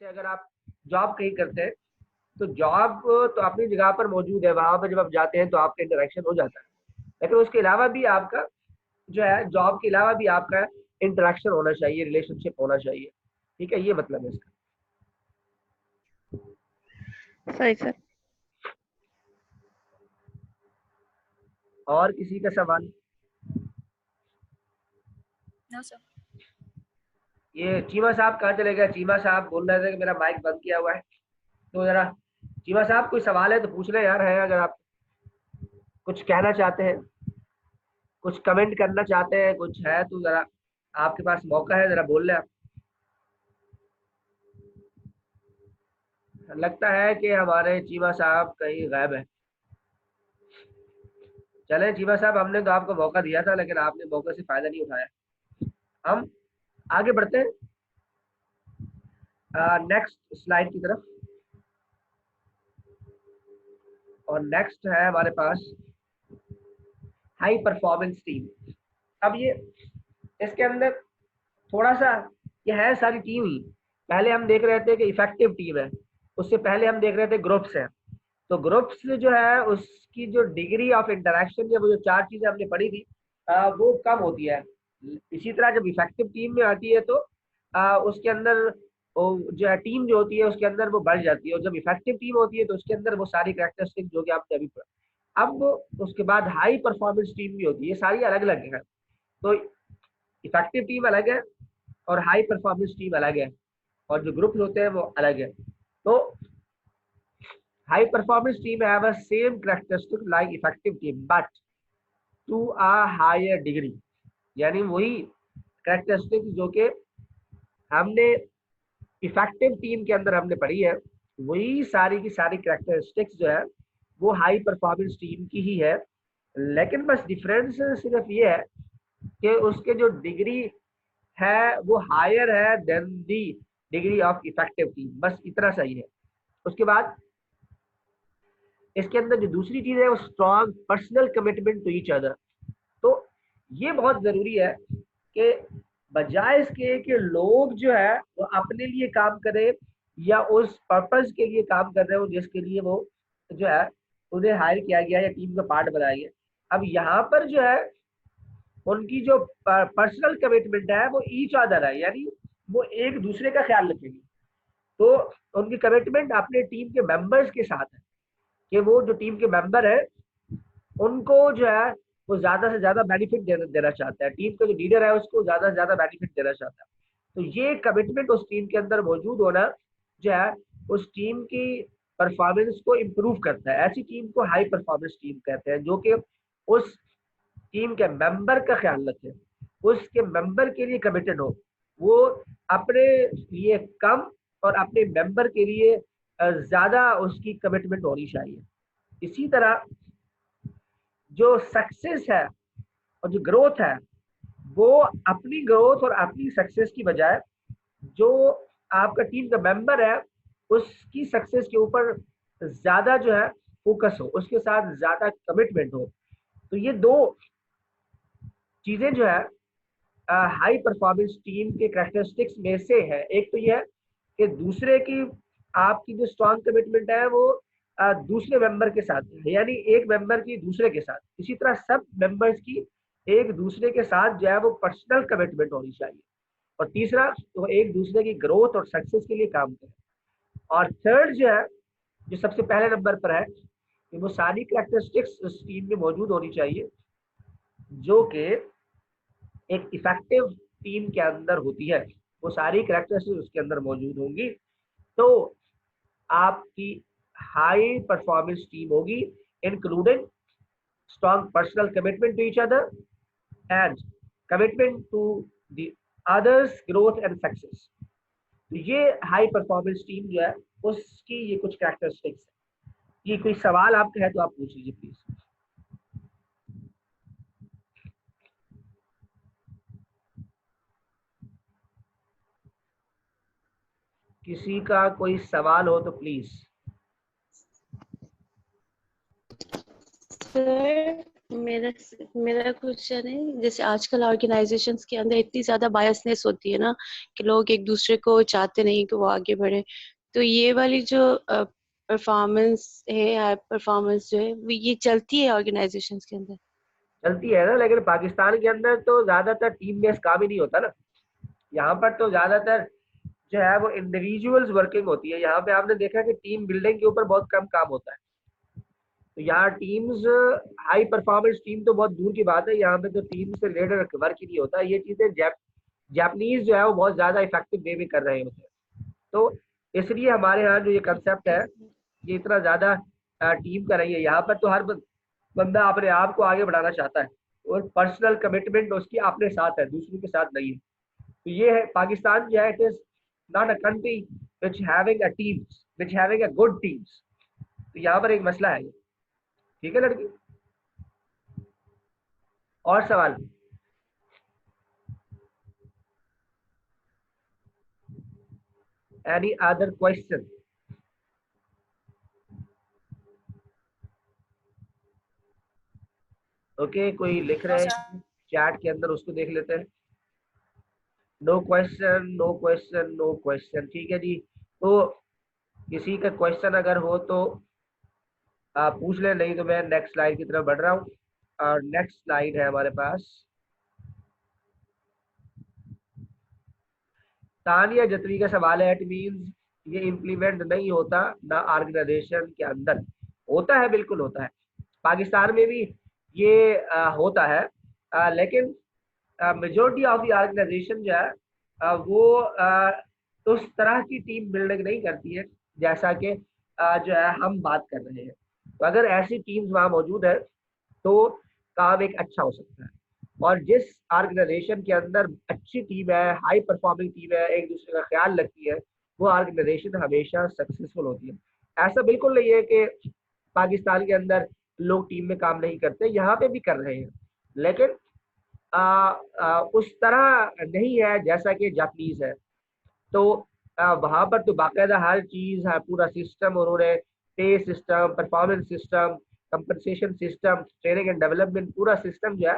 अगर आप जॉब कहीं करते हैं तो जॉब तो अपनी जगह पर मौजूद है, वहां पर जब आप जाते हैं तो आपका इंटरेक्शन हो जाता है, लेकिन उसके अलावा भी आपका जो है जॉब के अलावा भी आपका इंटरेक्शन होना चाहिए, रिलेशनशिप होना चाहिए। ठीक है, ये मतलब है इसका। सही सर। और किसी का सवाल? No sir. ये चीमा साहब कहाँ चले गए? चीमा साहब बोल रहे थे कि मेरा माइक बंद किया हुआ है, तो जरा चीमा साहब कोई सवाल है तो पूछ ले यार, है अगर आप कुछ कहना चाहते हैं, कुछ कमेंट करना चाहते हैं, कुछ है तो जरा आपके पास मौका है, जरा बोल ले आप। लगता है कि हमारे चीमा साहब कहीं गायब है। चलें चीमा साहब, हमने तो आपको मौका दिया था लेकिन आपने मौके से फायदा नहीं उठाया। हम आगे बढ़ते हैं नेक्स्ट स्लाइड की तरफ, और नेक्स्ट है हमारे पास हाई परफॉर्मेंस टीम। अब ये इसके अंदर थोड़ा सा ये है सारी टीम ही। पहले हम देख रहे थे कि इफेक्टिव टीम है, उससे पहले हम देख रहे थे ग्रुप्स है। तो ग्रुप्स जो है उसकी जो डिग्री ऑफ इंटरेक्शन या वो जो चार चीजें हमने पढ़ी थी वो कम होती है। इसी तरह जब इफेक्टिव टीम में आती है तो उसके अंदर वो जो है टीम जो होती है उसके अंदर वो बढ़ जाती है, और जब इफेक्टिव टीम होती है तो उसके अंदर वो सारी कैरेक्टरिस्टिक जो कि आपने अभी पढ़ा। अब उसके बाद हाई परफॉर्मेंस टीम भी होती है, ये सारी अलग अलग है। तो इफेक्टिव टीम अलग है और हाई परफॉर्मेंस टीम अलग है, और जो ग्रुप होते हैं वो अलग है। तो high performance team have a same characteristic like effective team but to a higher degree, यानी वही कैरेक्टरिस्टिक जो कि हमने इफेक्टिव टीम के अंदर हमने पढ़ी है, वही सारी की सारी कैरेक्टरिस्टिक्स जो है वो हाई परफॉर्मेंस टीम की ही है। लेकिन बस डिफरेंस सिर्फ ये है कि उसके जो डिग्री है वो हायर है then the degree of effective team, बस इतना सही है। उसके बाद इसके अंदर जो दूसरी चीज है वो strong personal commitment to each other. तो ये बहुत जरूरी है कि बजाय इसके कि लोग जो है वो अपने लिए काम करें या उस पर्पस के लिए काम कर रहे हो जिसके लिए वो जो है उन्हें हायर किया गया या टीम का पार्ट बनाया गया। अब यहाँ पर जो है उनकी जो पर्सनल कमिटमेंट है वो ईच अदर है, यानी वो एक दूसरे का ख्याल रखेंगे। तो उनकी कमिटमेंट अपने टीम के मेंबर्स के साथ है कि वो जो टीम के मेंबर है उनको जो है वो ज्यादा से ज्यादा बेनिफिट देना चाहता है, टीम का जो लीडर है उसको ज्यादा से ज्यादा बेनिफिट देना चाहता है। तो ये कमिटमेंट उस टीम के अंदर मौजूद होना जो है उस टीम की परफॉर्मेंस को इम्प्रूव करता है। ऐसी टीम को हाई परफॉर्मेंस टीम कहते हैं जो कि उस टीम के मेंबर का ख्याल रखे, उसके मेंबर के लिए कमिटेड हो, वो अपने लिए कम और अपने मेंबर के लिए ज्यादा उसकी कमिटमेंट होनी चाहिए। इसी तरह जो सक्सेस है और जो ग्रोथ है वो अपनी ग्रोथ और अपनी सक्सेस की बजाय जो आपका टीम का मेंबर है उसकी सक्सेस के ऊपर ज्यादा जो है फोकस हो, उसके साथ ज्यादा कमिटमेंट हो। तो ये दो चीजें जो है हाई परफॉर्मेंस टीम के कैरेक्टरिस्टिक्स में से है। एक तो ये है कि दूसरे की आपकी जो स्ट्रॉन्ग कमिटमेंट है वो दूसरे मेंबर के साथ है, यानी एक मेंबर की दूसरे के साथ। इसी तरह सब मेंबर्स की एक दूसरे के साथ जो है वो पर्सनल कमिटमेंट होनी चाहिए। और तीसरा वो एक दूसरे की ग्रोथ और सक्सेस के लिए काम करें। और थर्ड जो है जो सबसे पहले नंबर पर है कि वो सारी कैरेक्टरिस्टिक्स उस टीम में मौजूद होनी चाहिए जो कि एक इफेक्टिव टीम के अंदर होती है, वो सारी कैरेक्टरिस्टिक्स उसके अंदर मौजूद होंगी तो आपकी हाई परफॉर्मेंस टीम होगी, including strong personal commitment to each other and commitment to the others growth and success। तो ये हाई परफॉर्मेंस टीम जो है उसकी ये कुछ कैरेक्टरिस्टिक्स है। ये कोई सवाल आपका है तो आप पूछ लीजिए प्लीज। किसी का कोई सवाल हो तो प्लीज। सर मेरा मेरा क्वेश्चन है, जैसे आजकल ऑर्गेनाइजेशंस के अंदर इतनी ज्यादा बायसनेस होती है ना कि लोग एक दूसरे को चाहते नहीं कि वो आगे बढ़े, तो ये वाली जो परफॉर्मेंस है, हाई परफॉर्मेंस जो है, वो ये चलती है ऑर्गेनाइजेशंस के अंदर? चलती है ना, लेकिन पाकिस्तान के अंदर तो ज्यादातर टीम बेस्ड काम ही नहीं होता ना। यहाँ पर तो ज्यादातर जो है वो इंडिविजुअल्स वर्किंग होती है। यहाँ पे आपने देखा कि टीम बिल्डिंग के ऊपर बहुत कम काम होता है। तो यहाँ टीम्स, हाई परफॉर्मेंस टीम तो बहुत दूर की बात है, यहाँ पे तो टीम से रिलेटेड वर्क ही नहीं होता। ये चीजें जापानीज जो है वो बहुत ज्यादा इफेक्टिव वे में कर रहे होते हैं। तो इसलिए हमारे यहाँ जो ये कंसेप्ट है, ये इतना ज्यादा टीम का नहीं है। यहाँ पर तो हर बंदा अपने आप को आगे बढ़ाना चाहता है और पर्सनल कमिटमेंट उसकी अपने साथ है, दूसरों के साथ नहीं है। तो ये है पाकिस्तान जो है, it is not a country which having a teams, which having a good teams. तो यहाँ पर एक मसला है ये। ठीक है लड़की, और सवाल? Any other question? ओके, कोई लिख रहे हैं चैट के अंदर, उसको देख लेते हैं। No question, no question, no question. ठीक है जी। तो किसी का क्वेश्चन अगर हो तो आप पूछ लें, नहीं तो मैं नेक्स्ट स्लाइड की तरफ बढ़ रहा हूँ। और नेक्स्ट स्लाइड है हमारे पास तानिया जतवी का सवाल है। इट मीन्स ये इम्प्लीमेंट नहीं होता ना ऑर्गेनाइजेशन के अंदर। होता है, बिल्कुल होता है। पाकिस्तान में भी ये होता है, लेकिन मेजोरिटी ऑफ द ऑर्गेनाइजेशन जो है वो उस तरह की टीम बिल्डिंग नहीं करती है जैसा कि जो है हम बात कर रहे हैं। तो अगर ऐसी टीम्स वहाँ मौजूद है तो काम एक अच्छा हो सकता है। और जिस ऑर्गेनाइजेशन के अंदर अच्छी टीम है, हाई परफॉर्मिंग टीम है, एक दूसरे का ख्याल रखती है, वो ऑर्गेनाइजेशन हमेशा सक्सेसफुल होती है। ऐसा बिल्कुल नहीं है कि पाकिस्तान के अंदर लोग टीम में काम नहीं करते, यहाँ पे भी कर रहे हैं, लेकिन उस तरह नहीं है जैसा कि जापानीज है। तो वहां पर तो बाकायदा हर चीज है, पूरा सिस्टम उन्होंने, पे system, performance system, compensation system, training and development, पूरा सिस्टम जो है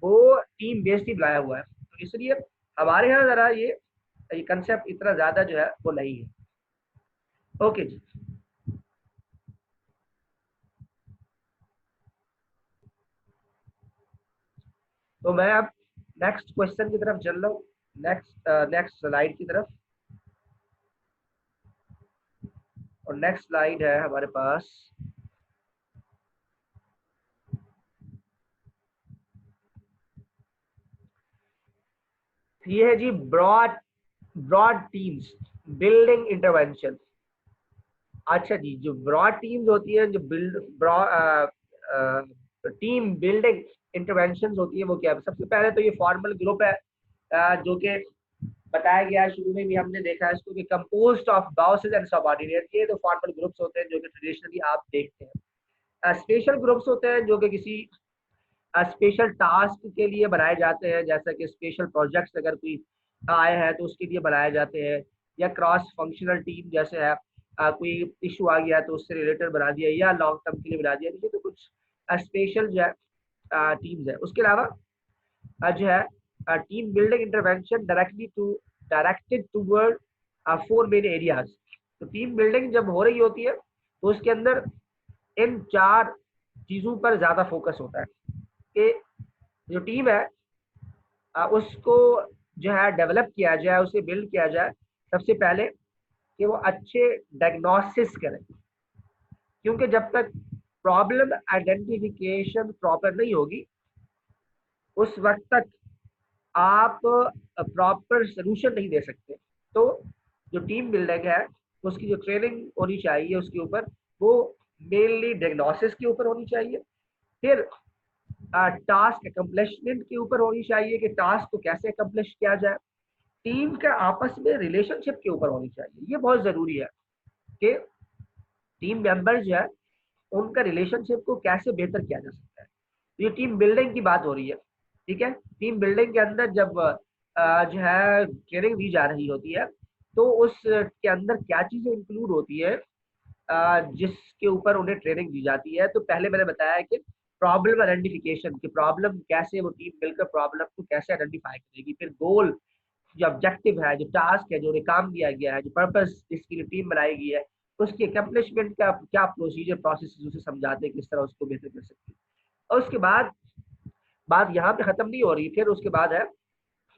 वो टीम बेस्ड ही बनाया हुआ है। तो इसलिए हमारे यहाँ जरा ये कंसेप्ट इतना ज्यादा जो है वो नहीं है। ओके जी। तो मैं अब नेक्स्ट क्वेश्चन की तरफ चल रहा हूँ, नेक्स्ट स्लाइड की तरफ। और नेक्स्ट स्लाइड है हमारे पास, ये है जी broad broad teams building intervention. अच्छा जी, जो ब्रॉड टीम्स होती हैं, जो बिल्ड टीम बिल्डिंग इंटरवेंशन होती है, वो क्या है? सबसे पहले तो ये फॉर्मल ग्रुप है, जो कि बताया गया है, शुरू में भी हमने देखा है इसको कि composed of bosses and subordinate. ये तो फॉर्मल ग्रुप्स होते हैं जो कि ट्रेडिशनली आप देखते हैं। स्पेशल ग्रुप्स होते हैं जो कि किसी स्पेशल टास्क के लिए बनाए जाते हैं, जैसा कि स्पेशल प्रोजेक्ट्स अगर कोई आए हैं तो उसके लिए बनाए जाते हैं। या क्रॉस फंक्शनल टीम जैसे है, कोई इशू आ गया तो उससे रिलेटेड बना दिया, या लॉन्ग टर्म के लिए बना दिया। ये तो कुछ स्पेशल जो है टीम्स है। उसके अलावा जो है team building intervention directed toward 4 main areas. तो टीम बिल्डिंग जब हो रही होती है तो उसके अंदर इन 4 चीजों पर ज्यादा फोकस होता है कि जो टीम है उसको जो है डेवलप किया जाए, उसे बिल्ड किया जाए। सबसे पहले कि वो अच्छे डायग्नोसिस करें, क्योंकि जब तक प्रॉब्लम आइडेंटिफिकेशन प्रॉपर नहीं होगी उस वक्त तक आप प्रॉपर सोल्यूशन नहीं दे सकते। तो जो टीम बिल्डिंग है उसकी जो ट्रेनिंग होनी चाहिए उसके ऊपर, वो मेनली डायग्नोसिस के ऊपर होनी चाहिए। फिर टास्क अकम्प्लिशमेंट के ऊपर होनी चाहिए कि टास्क को कैसे अकम्प्लिश किया जाए। टीम के आपस में रिलेशनशिप के ऊपर होनी चाहिए। ये बहुत जरूरी है कि टीम मेंबर्स जो है उनका रिलेशनशिप को कैसे बेहतर किया जा सकता है। तो ये टीम बिल्डिंग की बात हो रही है। ठीक है, टीम बिल्डिंग के अंदर जब जो है ट्रेनिंग दी जा रही होती है तो उस के अंदर क्या चीजें इंक्लूड होती है जिसके ऊपर उन्हें ट्रेनिंग दी जाती है। तो पहले मैंने बताया कि प्रॉब्लम आइडेंटिफिकेशन की प्रॉब्लम कैसे वो टीम मिलकर प्रॉब्लम को कैसे आइडेंटिफाई करेगी, फिर गोल जो ऑब्जेक्टिव है, जो टास्क है, जो उन्हें काम दिया गया है, जो पर्पस जिसके लिए टीम बनाई गई है, उसकी अकम्पलिशमेंट का क्या प्रोसीजर प्रोसेस उसे समझाते हैं किस तरह उसको बेहतर कर सकते हैं। और उसके बाद बात यहाँ पे खत्म नहीं हो रही, फिर उसके बाद है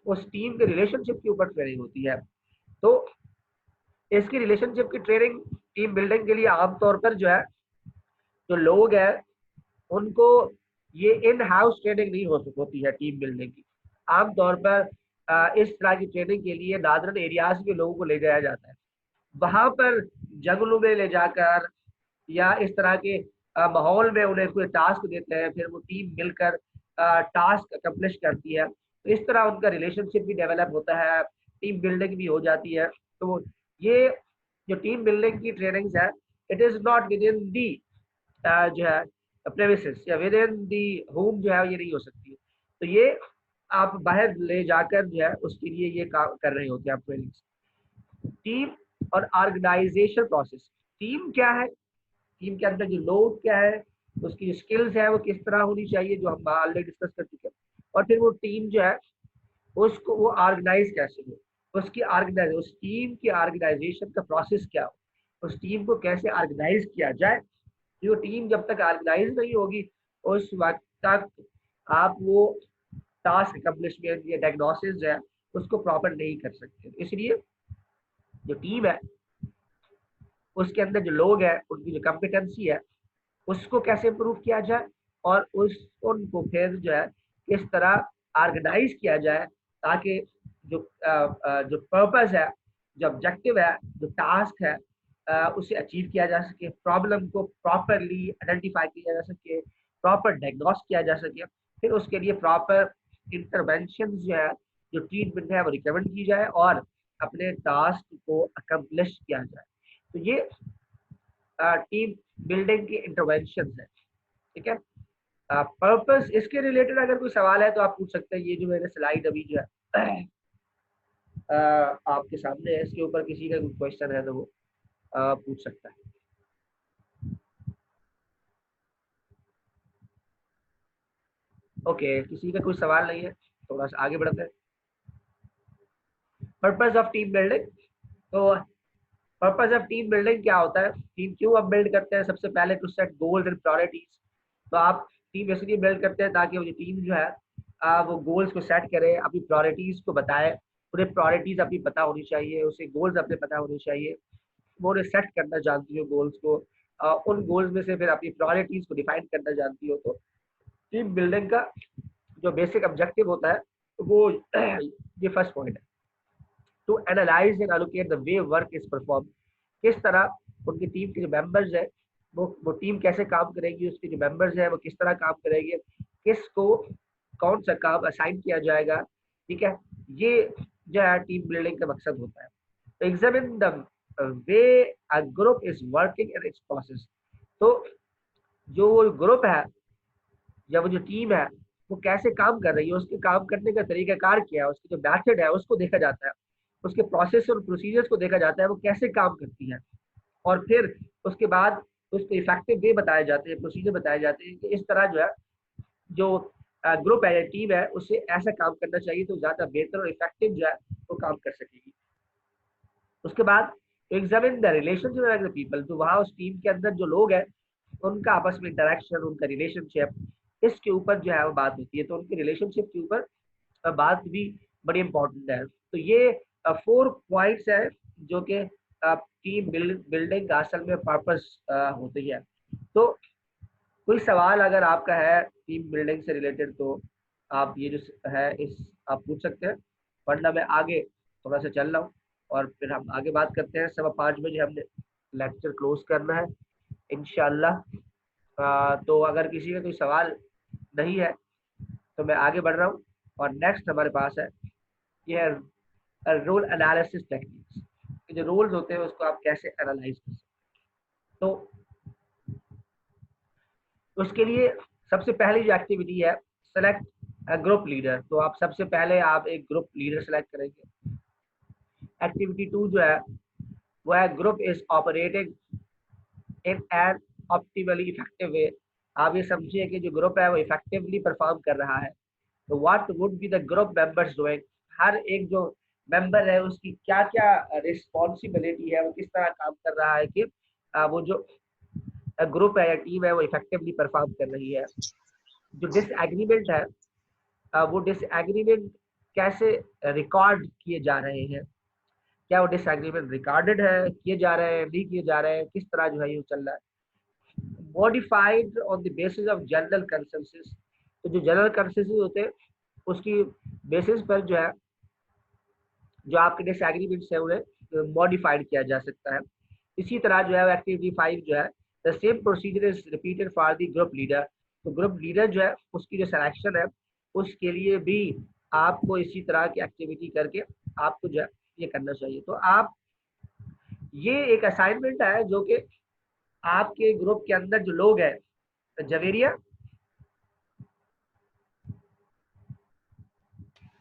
उस टीम के रिलेशनशिप के ऊपर ट्रेनिंग होती है। तो इसकी रिलेशनशिप की ट्रेनिंग टीम बिल्डिंग के लिए आमतौर पर जो है जो लोग हैं उनको ये इन हाउस ट्रेनिंग नहीं हो होती है टीम बिल्डिंग की। आमतौर पर इस तरह की ट्रेनिंग के लिए नादरन एरियाज के लोगों को ले जाया जाता है, वहां पर जंगलों में ले जाकर या इस तरह के माहौल में उन्हें कोई टास्क देते हैं, फिर वो टीम मिलकर टास्क अकम्प्लिश करती है। तो इस तरह उनका रिलेशनशिप भी डेवलप होता है, टीम बिल्डिंग भी हो जाती है। तो ये जो टीम बिल्डिंग की ट्रेनिंग्स है, it is not within the जो है प्रेमिसेस या विद इन दी होम जो है ये नहीं हो सकती। तो ये आप बाहर ले जाकर जो है उसके लिए ये काम कर रहे होते हैं आप ट्रेनिंग्स। टीम और ऑर्गेनाइजेशन प्रोसेस, टीम क्या है, टीम के अंदर जो लोग क्या है, उसकी जो स्किल्स है वो किस तरह होनी चाहिए जो हम ऑलरेडी डिस्कस कर चुके हैं, और फिर वो टीम जो है उसको वो ऑर्गेनाइज कैसे हो, उसकी ऑर्गेनाइज उस टीम की ऑर्गेनाइजेशन का प्रोसेस क्या हो, उस टीम को कैसे ऑर्गेनाइज किया जाए। जो टीम जब तक ऑर्गेनाइज नहीं होगी उस वक्त तक आप वो टास्क अकम्पलिशमेंट या डायग्नोसिस जो है उसको प्रॉपर नहीं कर सकते। इसलिए जो टीम है उसके अंदर जो लोग हैं उनकी जो कॉम्पिटेंसी है उसको कैसे इम्प्रूव किया जाए, और उस उनको फिर जो है किस तरह ऑर्गेनाइज किया जाए ताकि जो पर्पस है, जो ऑब्जेक्टिव है, जो टास्क है उसे अचीव किया जा सके, प्रॉब्लम को प्रॉपरली आइडेंटिफाई किया जा सके, प्रॉपर डायग्नोस किया जा सके, फिर उसके लिए प्रॉपर इंटरवेंशन जो है, जो ट्रीटमेंट है वो रिकमेंड की जाए और अपने टास्क को अकम्प्लिश किया जाए। तो ये टीम बिल्डिंग की इंटरवेंशन है। ठीक है, पर्पस इसके रिलेटेड अगर कोई सवाल है तो आप पूछ सकते हैं। ये जो मैंने स्लाइड अभी जो है आपके सामने है, इसके ऊपर किसी का कोई क्वेश्चन है तो वो पूछ सकता है। ओके, किसी का कोई सवाल नहीं है, थोड़ा सा आगे बढ़ते हैं। पर्पस ऑफ टीम बिल्डिंग, तो पर्पस ऑफ टीम बिल्डिंग क्या होता है, टीम क्यों हम बिल्ड करते हैं? सबसे पहले to set goals and priorities. तो आप टीम इसलिए बिल्ड करते हैं ताकि वो जो टीम जो है वो गोल्स को सेट करे, अपनी प्रायोरिटीज को बताए। उन्हें प्रायोरिटीज अपनी पता होनी चाहिए, उसे गोल्स अपने पता होने चाहिए, वो उन्हें सेट करना जानती हो गोल्स को, उन गोल्स में से फिर अपनी प्रायोरिटीज को डिफाइन करना जानती हो। तो टीम बिल्डिंग का जो बेसिक ऑब्जेक्टिव होता है वो ये फर्स्ट पॉइंट है, to analyse and allocate the way work is perform. किस तरह उनकी टीम के जो मेंबर्स है वो टीम कैसे काम करेगी, उसके जो मेंबर्स है वो किस तरह काम करेंगे, किसको कौन सा काम असाइन किया जाएगा। ठीक है, ये जो है टीम बिल्डिंग का मकसद होता है। तो examine the way a group is working in its process. तो जो वो ग्रुप है या वो जो टीम है वो कैसे काम कर रही है, उसके काम करने का तरीकाकार क्या है, उसकी जो मैथड है उसको देखा जाता है, उसके प्रोसेस और प्रोसीजर्स को देखा जाता है, वो कैसे काम करती है। और फिर उसके बाद उसको इफेक्टिव वे बताए जाते हैं, प्रोसीजर बताए जाते हैं कि इस तरह जो है जो ग्रुप है या टीम है उससे ऐसा काम करना चाहिए तो ज़्यादा बेहतर और इफेक्टिव जो है वो काम कर सकेगी। उसके बाद examine the relationship with the people. तो वहाँ उस टीम के अंदर जो लोग हैं उनका आपस में इंटरेक्शन, उनका रिलेशनशिप, इसके ऊपर जो है वो बात होती है। तो उनके रिलेशनशिप के ऊपर बात भी बड़ी इंपॉर्टेंट है। तो ये 4 पॉइंट्स है जो कि टीम बिल्डिंग का असल में पर्पस होती है। तो कोई सवाल अगर आपका है टीम बिल्डिंग से रिलेटेड तो आप ये जो है इस आप पूछ सकते हैं, वरना मैं आगे थोड़ा सा चल रहा हूँ और फिर हम आगे बात करते हैं। 5:15 हमने लेक्चर क्लोज करना है इंशाल्लाह। तो अगर किसी का कोई सवाल नहीं है तो मैं आगे बढ़ रहा हूँ। और नेक्स्ट हमारे पास है ये है रोल एनालिसिस टेक्निक्स। जो रोल्स होते हैं उसको आप कैसे एनालाइज कर सकते हैं। तो उसके लिए सबसे पहली जो एक्टिविटी है, सेलेक्ट ग्रुप लीडर। तो आप सबसे पहले आप एक ग्रुप लीडर सेलेक्ट करेंगे। एक्टिविटी 2 जो है वो है group is operating in an optimally effective way. आप ये समझिए कि जो ग्रुप है वो इफेक्टिवली परफॉर्म कर रहा है। तो what would be the group members doing, हर एक जो मेंबर है उसकी क्या क्या रिस्पॉन्सिबिलिटी है, वो किस तरह काम कर रहा है कि वो जो ग्रुप है या टीम है वो इफेक्टिवली परफॉर्म कर रही है। जो डिसएग्रीमेंट है वो डिसएग्रीमेंट कैसे रिकॉर्ड किए जा रहे हैं, क्या वो डिसएग्रीमेंट रिकॉर्डेड है, किए जा रहे हैं, नहीं किए जा रहे हैं, किस तरह जो है ये चल रहा है। Modified on the basis of general consensus, तो जो जनरल कंसेंसस होते हैं उसकी बेसिस पर जो है जो आपके डिसएग्रीमेंट्स है उन्हें मॉडिफाइड किया जा सकता है। इसी तरह जो है एक्टिविटी 5 जो है the same procedure is repeated for the group leader, तो ग्रुप लीडर जो है उसकी जो सिलेक्शन है उसके लिए भी आपको इसी तरह की एक्टिविटी करके आपको जो है ये करना चाहिए। तो आप ये एक असाइनमेंट है जो कि आपके ग्रुप के अंदर जो लोग हैं, जवेरिया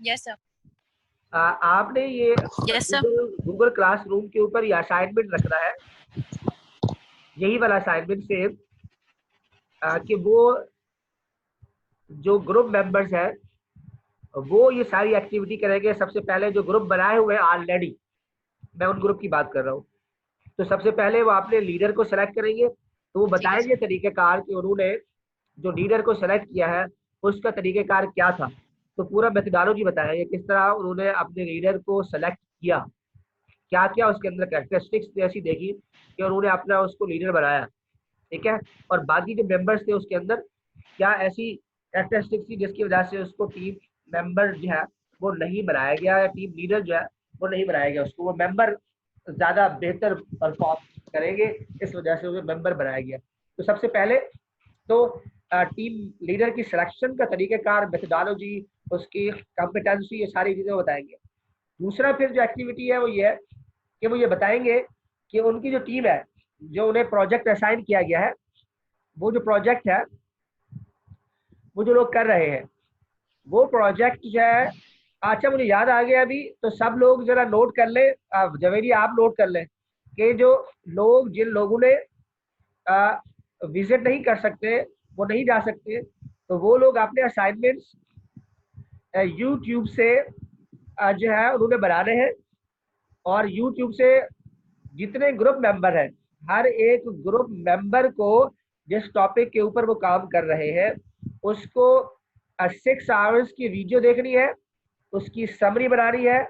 यस सर। आपने ये यस सर। गूगल क्लासरूम के ऊपर ये असाइनमेंट रखना है, यही वाला असाइनमेंट सेम, कि वो जो ग्रुप मेंबर्स हैं वो ये सारी एक्टिविटी करेंगे। सबसे पहले जो ग्रुप बनाए हुए हैं ऑलरेडी, मैं उन ग्रुप की बात कर रहा हूँ, तो सबसे पहले वो अपने लीडर को सेलेक्ट करेंगे, तो वो ठीक है बताएंगे तरीकेकार कि उन्होंने जो लीडर को सेलेक्ट किया है उसका तरीकेकार क्या था। तो पूरा मेथोडोलॉजी बताएंगे किस तरह उन्होंने अपने लीडर को सेलेक्ट किया, क्या क्या उसके अंदर कैरेक्टरिस्टिक्स ऐसी देखी कि उन्होंने अपना उसको लीडर बनाया, ठीक है। और बाकी जो मेंबर्स थे उसके अंदर क्या ऐसी कैरेक्टरिस्टिक्स थी जिसकी वजह से उसको टीम मेंबर जो है वो नहीं बनाया गया, या टीम लीडर जो है वो नहीं बनाया गया, उसको वो मेंबर ज्यादा बेहतर परफॉर्म करेंगे इस वजह से उसे मेंबर बनाया गया। तो सबसे पहले तो टीम लीडर की सिलेक्शन का तरीकेकार, मेथोडोलॉजी, उसकी कॉम्पिटेंसी, ये सारी चीजें बताएंगे। दूसरा फिर जो एक्टिविटी है वो ये है कि वो ये बताएंगे कि उनकी जो टीम है, जो उन्हें प्रोजेक्ट असाइन किया गया है, वो जो प्रोजेक्ट है वो जो लोग कर रहे हैं वो प्रोजेक्ट जो है, अच्छा मुझे याद आ गया अभी, तो सब लोग जरा नोट कर ले, जवेरी आप नोट कर ले कि जो लोग, जिन लोगों ने विजिट नहीं कर सकते, वो नहीं जा सकते, तो वो लोग अपने असाइनमेंट्स यूट्यूब से जो है उन्होंने बनाने हैं। और यूट्यूब से जितने ग्रुप मेंबर हैं, हर एक ग्रुप मेंबर को जिस टॉपिक के ऊपर वो काम कर रहे हैं उसको 6 आवर्स की वीडियो देखनी है, उसकी समरी बनानी है।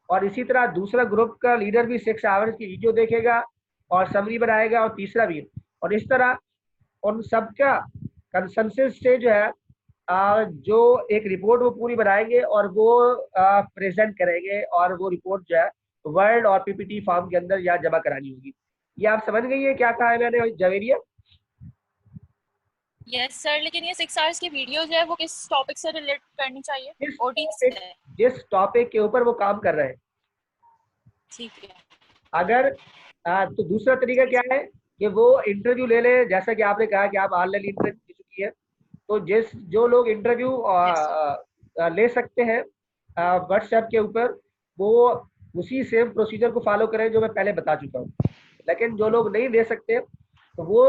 और इसी तरह दूसरा ग्रुप का लीडर भी 6 आवर्स की वीडियो देखेगा और समरी बनाएगा, और तीसरा भी। और इस तरह उन सबका कंसेंसस से जो है जो एक रिपोर्ट वो पूरी बनाएंगे और वो प्रेजेंट करेंगे, और वो रिपोर्ट जो है वर्ड और पीपीटी फॉर्म के अंदर यहाँ जमा करानी होगी। ये आप समझ गई है क्या कहा है मैंने जवेरिया? यस सर, लेकिन ये 6 आवर्स की वीडियो जो है वो किस टॉपिक से रिलेट करनी चाहिए? जिस टॉपिक के ऊपर वो काम कर रहे हैं। ठीक है। अगर तो दूसरा तरीका क्या है कि वो इंटरव्यू ले ले, जैसा कि आपने कहा कि आप ऑनलाइन इंटरव्यू दे चुकी है, तो जो लोग इंटरव्यू ले सकते हैं व्हाट्सएप के ऊपर, वो उसी सेम प्रोसीजर को फॉलो करें जो मैं पहले बता चुका हूँ। लेकिन जो लोग नहीं दे सकते, तो वो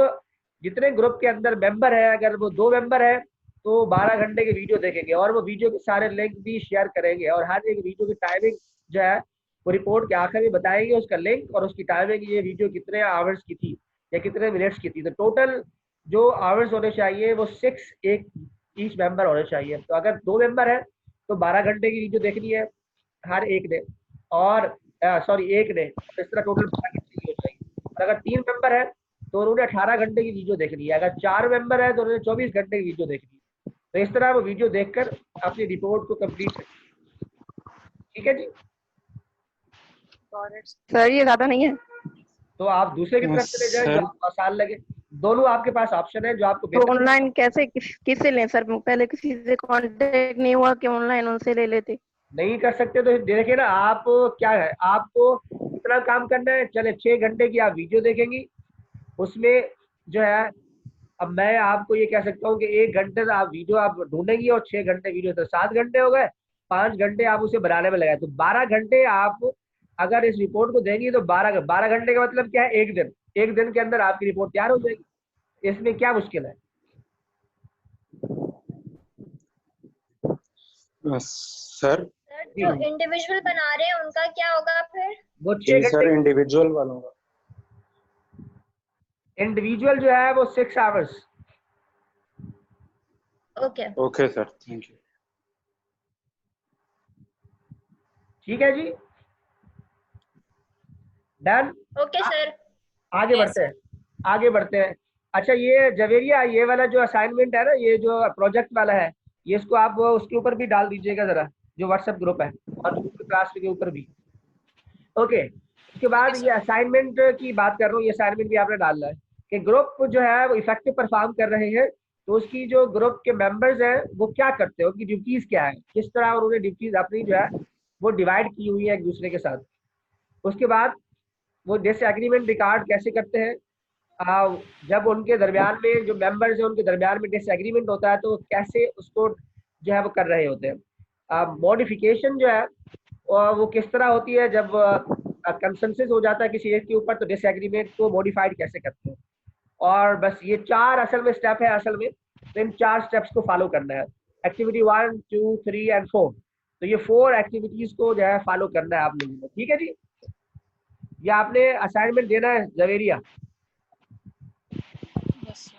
जितने ग्रुप के अंदर मेंबर है, अगर वो 2 मेंबर है तो 12 घंटे की वीडियो देखेंगे, और वो वीडियो के सारे लिंक भी शेयर करेंगे, और हर एक वीडियो की टाइमिंग जो है वो रिपोर्ट के आखिर में बताएंगे, उसका लिंक और उसकी टाइमिंग, ये वीडियो कितने आवर्स की थी या कितने मिनट्स की थी। तो टोटल जो आवर्स होने चाहिए वो 6 एक ईच मेंबर होने चाहिए। तो अगर 2 मेंबर है तो 12 घंटे की वीडियो देखनी है हर एक ने, और एक ने, इस तरह टोटल 12 घंटे की हो जाएगी। और अगर 3 मेंबर है तो उन्होंने 18 घंटे की वीडियो देखनी है, अगर 4 मेंबर है तो उन्होंने 24 घंटे की वीडियो देखनी है। तो इस तरह वो वीडियो देखकर अपनी रिपोर्ट को कंप्लीट करें। ठीक है जी? सर ये ज्यादा नहीं है? तो आप दूसरे की तरफ चले जाए जो आपको आसान लगे। दोनों आपके पास ऑप्शन है जो आपको तो ऑनलाइन कैसे किससे लें सर? पहले किसी से कांटेक्ट नहीं हुआ कि ऑनलाइन उनसे ले लेते? नहीं कर सकते तो देखिए ना, आप क्या है, आपको कितना काम करना है, चले 6 घंटे की आप वीडियो देखेंगी, उसमें जो है, अब मैं आपको ये कह सकता हूँ कि 1 घंटे से आप वीडियो आप ढूंढेंगी, और 6 घंटे वीडियो, तो 7 घंटे हो गए, 5 घंटे आप उसे बनाने में लगाए, तो 12 घंटे आप अगर इस रिपोर्ट को देंगी तो 12 घंटे का मतलब क्या है, एक दिन के अंदर आपकी रिपोर्ट तैयार हो जाएगी। इसमें क्या मुश्किल है? सर सर जी जो इंडिविजुअल बना रहे हैं उनका क्या होगा फिर? वो जी 6 सर घंटे इंडिविजुअल वालों का। इंडिविजुअल जो है वो 6 hours. Okay okay sir thank you. ठीक है जी, डन। Okay sir. आगे Yes, बढ़ते हैं, आगे बढ़ते हैं। अच्छा ये जवेरिया, ये वाला जो असाइनमेंट है ना, ये जो प्रोजेक्ट वाला है, ये इसको आप उसके ऊपर भी डाल दीजिएगा जरा, जो व्हाट्सएप ग्रुप है, और गूगल क्लास के ऊपर भी। ओके, उसके बाद Okay, ये असाइनमेंट की बात कर रहा हूँ, ये असाइनमेंट भी आपने डालना है कि ग्रुप जो है वो इफेक्टिव परफॉर्म कर रहे हैं, तो उसकी जो ग्रुप के मेंबर्स हैं वो क्या करते हैं, उनकी ड्यूटीज क्या है, किस तरह उन्होंने ड्यूटीज अपनी जो है वो डिवाइड की हुई है एक दूसरे के साथ। उसके बाद वो डिसएग्रीमेंट रिकॉर्ड कैसे करते हैं, जब उनके दरमियान में जो मेंबर्स हैं उनके दरमियान में डिसएग्रीमेंट होता है तो कैसे उसको जो है वो कर रहे होते हैं। मॉडिफिकेशन जो है वो किस तरह होती है, जब कंसेंसस हो जाता है किसी एक के ऊपर तो डिसएग्रीमेंट को मॉडिफाइड कैसे करते हैं। और बस ये 4 असल में स्टेप है, असल में तो इन 4 स्टेप्स को फॉलो करना है। एक्टिविटी 1, 2, 3 एंड 4, तो ये 4 एक्टिविटीज को जो है फॉलो करना है आप लोगों को। ठीक है जी, ये आपने असाइनमेंट देना है जवेरिया, yes, sir.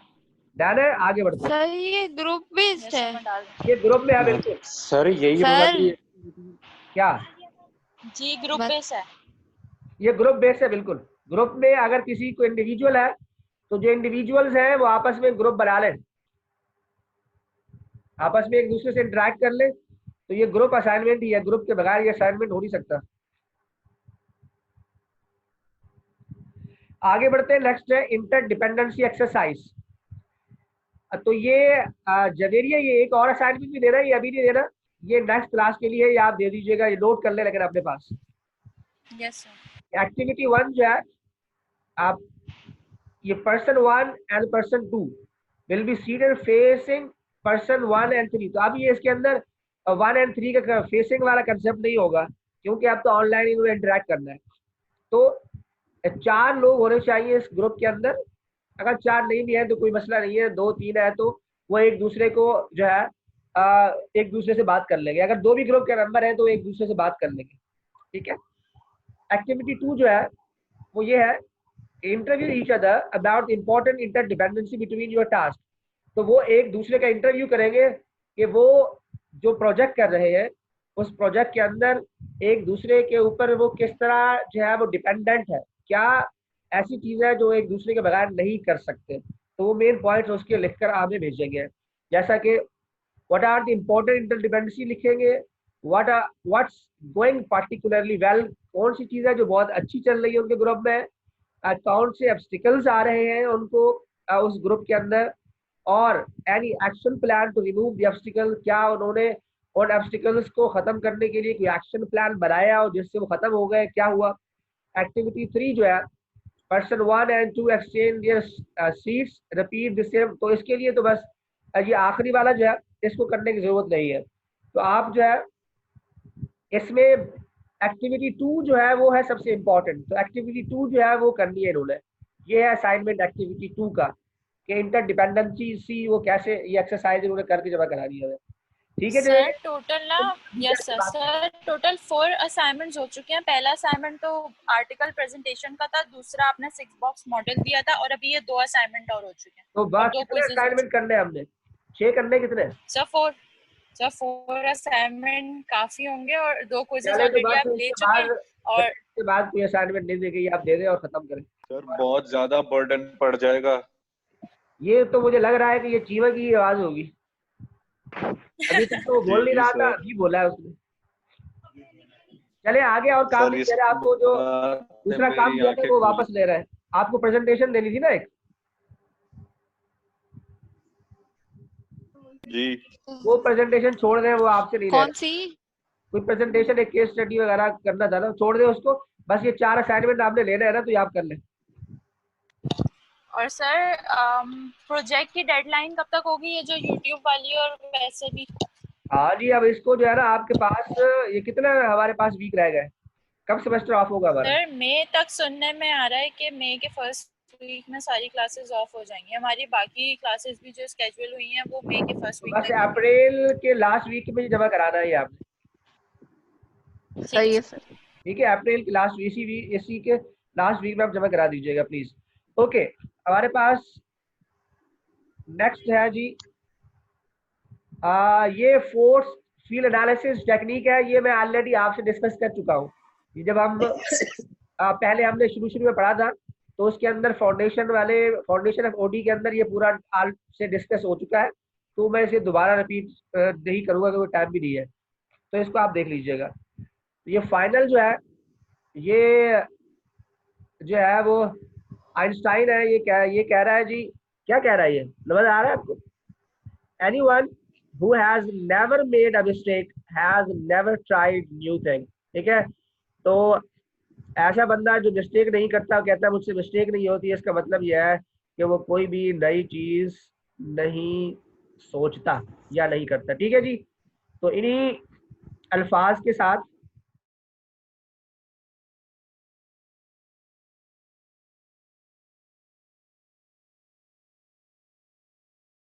डन है। आगे बढ़ते हैं, सर ये ग्रुप बेस्ड Yes, है। मैं डाल दूँ। ये ग्रुप में है बिल्कुल। सर यही सर वाली क्या जी ग्रुप बस- बेस है। ये ग्रुप बेस है बिल्कुल। ग्रुप में अगर किसी को इंडिविजुअल है तो जो इंडिविजुअल्स हैं वो आपस में ग्रुप बना लें, आपस में एक दूसरे से इंटरेक्ट कर लें, तो ये ग्रुप असाइनमेंट ही है, ग्रुप के बगैर ये असाइनमेंट हो नहीं सकता। आगे बढ़ते हैं, नेक्स्ट है इंटर डिपेंडेंसी एक्सरसाइज। तो ये जवेरिया ये एक और असाइनमेंट भी देना है, ये अभी नहीं देना, ये नेक्स्ट क्लास के लिए ये आप दे दीजिएगा, ये नोट कर ले लेकिन अपने पास। Yes, sir. एक्टिविटी 1 जो है, आप ये person 1 and person 2 will be seated facing person 1 and 3। तो अब ये इसके अंदर 1 एंड 3 का फेसिंग वाला कंसेप्ट नहीं होगा, क्योंकि अब तो ऑनलाइन इन्होंने इंटरेक्ट करना है। तो 4 लोग होने चाहिए इस ग्रुप के अंदर, अगर 4 नहीं भी है तो कोई मसला नहीं है, 2-3 है तो वो एक दूसरे को जो है एक दूसरे से बात कर लेंगे। अगर 2 भी ग्रुप के मेंबर हैं तो एक दूसरे से बात कर लेंगे। ठीक है। एक्टिविटी 2 जो है वो ये है, interview each other about important interdependency between your task. तो वो एक दूसरे का इंटरव्यू करेंगे कि वो जो प्रोजेक्ट कर रहे हैं उस प्रोजेक्ट के अंदर एक दूसरे के ऊपर वो किस तरह जो है वो डिपेंडेंट है, क्या ऐसी चीज़ है जो एक दूसरे के बगैर नहीं कर सकते। तो वो मेन पॉइंट्स उसके लिखकर हमें भेजेंगे, जैसा कि what are the important interdependency लिखेंगे, व्हाट्स गोइंग पार्टिकुलरली वेल, कौन सी चीज़ है जो बहुत अच्छी चल रही है उनके ग्रुप में, कौन से ऑब्स्टिकल्स आ रहे हैं उनको उस ग्रुप के अंदर, और any action plan to remove the obstacle, क्या उन्होंने उन ऑब्स्टिकल्स को खत्म करने के लिए कोई एक्शन प्लान बनाया और जिससे वो खत्म हो गए, क्या हुआ। एक्टिविटी 3 जो है, person 1 and 2 exchange there seats repeat the same. तो इसके लिए तो बस ये आखिरी वाला जो है इसको करने की जरूरत नहीं है। तो आप जो है इसमें एक्टिविटी 2 जो है वो है सबसे इम्पोर्टेंट, तो एक्टिविटी 2 जो है वो करनी है इन्होंने। ये है असाइनमेंट एक्टिविटी 2 का, कि इंटर डिपेंडेंसी सी वो कैसे ये एक्सरसाइज इन्होंने करके जमा करा दी है। ठीक है सर टोटल ना, yes sir, sir total 4 assignments हो चुके हैं। पहला असाइनमेंट तो आर्टिकल प्रेजेंटेशन का था, दूसरा आपने 6 बॉक्स मॉडल दिया था, और अभी ये 2 असाइनमेंट और हो चुके हैं। तो और बात 2 कितने क्विज़ेस हो असाइनमेंट करने हैं हमने, 6 करने कितने? सर 4 असाइनमेंट काफी होंगे, और 2 क्विज़ेस चले तो ऑलरेडी बस आप ले इसके चुके हैं। और इसके बाद कोई असाइनमेंट नहीं देगी, आप दे दें और खत्म करें। सर बहुत ज्यादा बर्डन पड़ जाएगा। ये तो मुझे लग रहा है कि ये चीमा की आवाज होगी, अभी तक तो वो बोल नहीं जी रहा था, सर। अभी बोला है उसने। चले आगे, और काम सर नहीं इस दे रहे आपको, जो बात ने दूसरा काम मेरी दिया था आंखें वो खोली। वापस ले रहे हैं। आपको प्रेजेंटेशन देनी थी ना एक, जी वो प्रेजेंटेशन छोड़ दें, वो आपसे नहीं ले कौन रहे। सी? कोई प्रेजेंटेशन एक केस स्टडी वगैरह करना था ना, छोड़ दें उसको, बस ये 4 असाइनमेंट आपने लेना है ना, तो ये आप कर लें। और सर प्रोजेक्ट की डेडलाइन कब तक होगी, ये जो यूट्यूब वाली, और वैसे भी? हाँ जी, अब इसको जो है ना आपके पास ये कितना हमारे पास वीक रह गए, कब सेमेस्टर ऑफ होगा हमारा? सर मई तक सुनने में आ रहा है कि मई के फर्स्ट वीक में सारी क्लासेस ऑफ हो जाएंगी। हमारी बाकी क्लासेस भी जो स्केड्यूल हुई हैं वो मई के फर्स्ट वीक बस तक। अप्रैल के लास्ट वीक में जमा कराना है ये आपने। सही है सर। ठीक है, अप्रैल के लास्ट इसी के लास्ट वीक में आप जमा करा दीजिएगा प्लीज। ओके, हमारे पास नेक्स्ट है जी ये फोर्स फील्ड एनालिसिस टेक्निक है। ये मैं ऑलरेडी आपसे डिस्कस कर चुका हूँ। ये जब हम पहले हमने शुरू में पढ़ा था तो उसके अंदर फाउंडेशन ऑफ ओडी के अंदर ये पूरा आल से डिस्कस हो चुका है, तो मैं इसे दोबारा रिपीट नहीं करूँगा क्योंकि टाइम भी नहीं है, तो इसको आप देख लीजिएगा। ये फाइनल जो है ये जो है वो आइंस्टाइन है, ये कह रहा है जी, क्या कह रहा है ये नजर आ रहा है आपको? Anyone who has never made a mistake has never tried new thing। ठीक है, तो ऐसा बंदा जो मिस्टेक नहीं करता कहता है मुझसे मिस्टेक नहीं होती है, इसका मतलब यह है कि वो कोई भी नई चीज नहीं सोचता या नहीं करता। ठीक है जी, तो इन्हीं अल्फाज के साथ